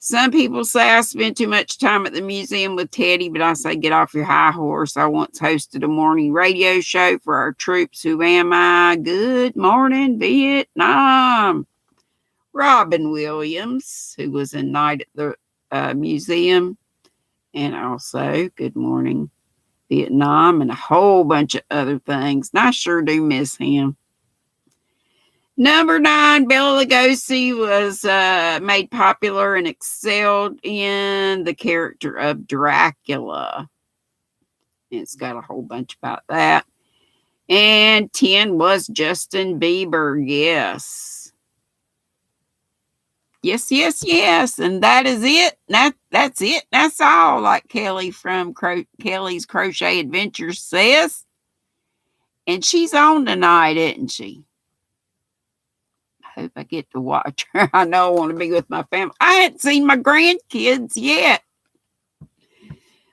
Some people say I spend too much time at the museum with Teddy, but I say get off your high horse. I once hosted a morning radio show for our troops. Who am I? Good morning, Vietnam. Robin Williams, who was in night at the museum. And also, good morning, Vietnam, and a whole bunch of other things. And I sure do miss him. Number 9, Bela Lugosi was made popular and excelled in the character of Dracula. It's got a whole bunch about that. And 10 was Justin Bieber. Yes. Yes, yes, yes. And that is it. That's it. That's all, like Kelly from Kelly's Crochet Adventures says. And she's on tonight, isn't she? I hope I get to watch her. I know I want to be with my family. I hadn't seen my grandkids yet.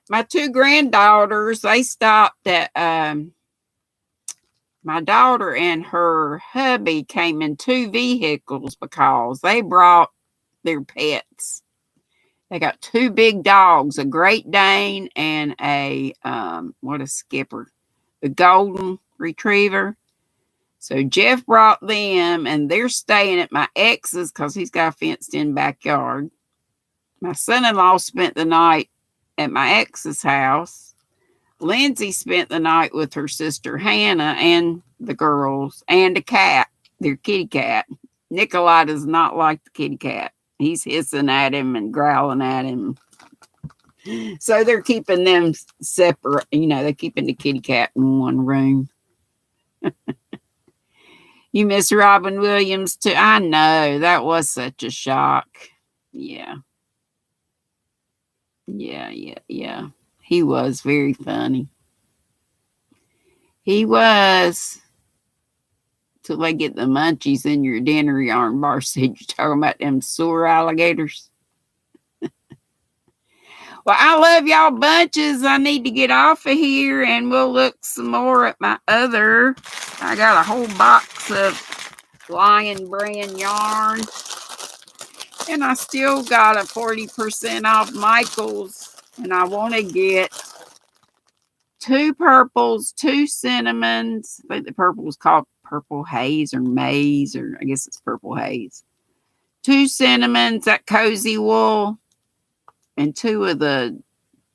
My 2 granddaughters, they stopped at my daughter and her hubby came in 2 vehicles because they brought their pets. They got 2 big dogs, a Great Dane and a skipper, the golden retriever. So Jeff brought them, and they're staying at my ex's because he's got a fenced-in backyard. My son-in-law spent the night at my ex's house. Lindsay spent the night with her sister Hannah and the girls and a cat, their kitty cat. Nikolai does not like the kitty cat. He's hissing at him and growling at him. So they're keeping them separate. They're keeping the kitty cat in one room. You miss Robin Williams too? I know. That was such a shock. Yeah. Yeah. He was very funny. He was. Till they get the munchies in your dinner, Yarn Bar said. You're talking about them sewer alligators. Well, I love y'all bunches. I need to get off of here, and we'll look some more at my other. I got a whole box of Lion Brand yarn. And I still got a 40% off Michael's. And I want to get 2 purples, 2 cinnamons. I think the purple is called Purple Haze or Maize, or I guess it's Purple Haze. 2 cinnamons, that cozy wool, and 2 of the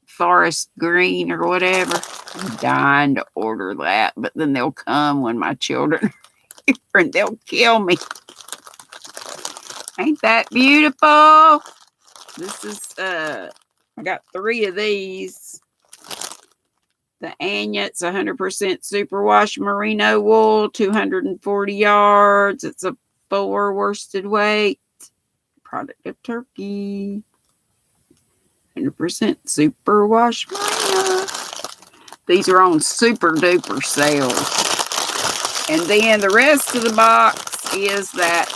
forest green or whatever. I'm dying to order that, but then they'll come when my children are here and they'll kill me. Ain't that beautiful? This is, I got 3 of these. The Anya's 100% superwash merino wool, 240 yards. It's a 4 worsted weight. Product of Turkey. 100% superwash merino. These are on super duper sale. And then the rest of the box is that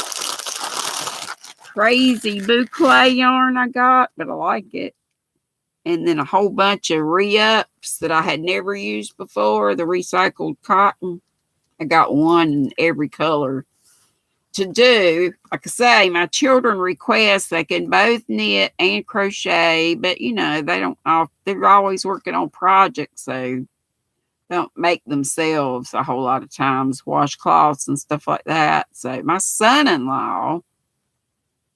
crazy boucle yarn I got, but I like it. And then a whole bunch of re-ups that I had never used before. The recycled cotton. I got one in every color to do. Like I say, my children request they can both knit and crochet, but they're always working on projects, so don't make themselves a whole lot of times, washcloths and stuff like that. So my son-in-law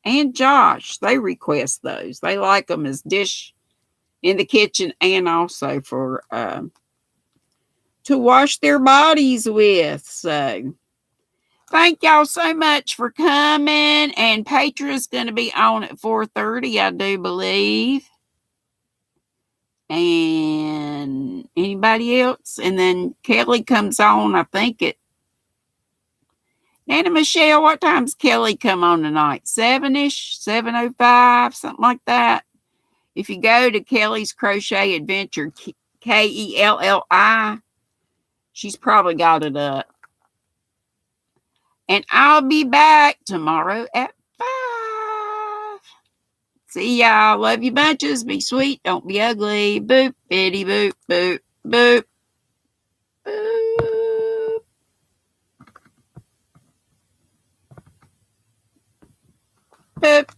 and Josh, they request those. They like them as dish in the kitchen and also for to wash their bodies with. So thank y'all so much for coming. And Petra's going to be on at 4:30, I do believe. And anybody else? And then Kelly comes on, I think at Nana Michelle, what time's Kelly come on tonight? 7-ish, 7:05, something like that. If you go to Kelly's Crochet Adventure, Kelli, she's probably got it up. And I'll be back tomorrow at 5. See y'all. Love you bunches. Be sweet. Don't be ugly. Boop, bitty, boop, boop, boop. Boop. Boop.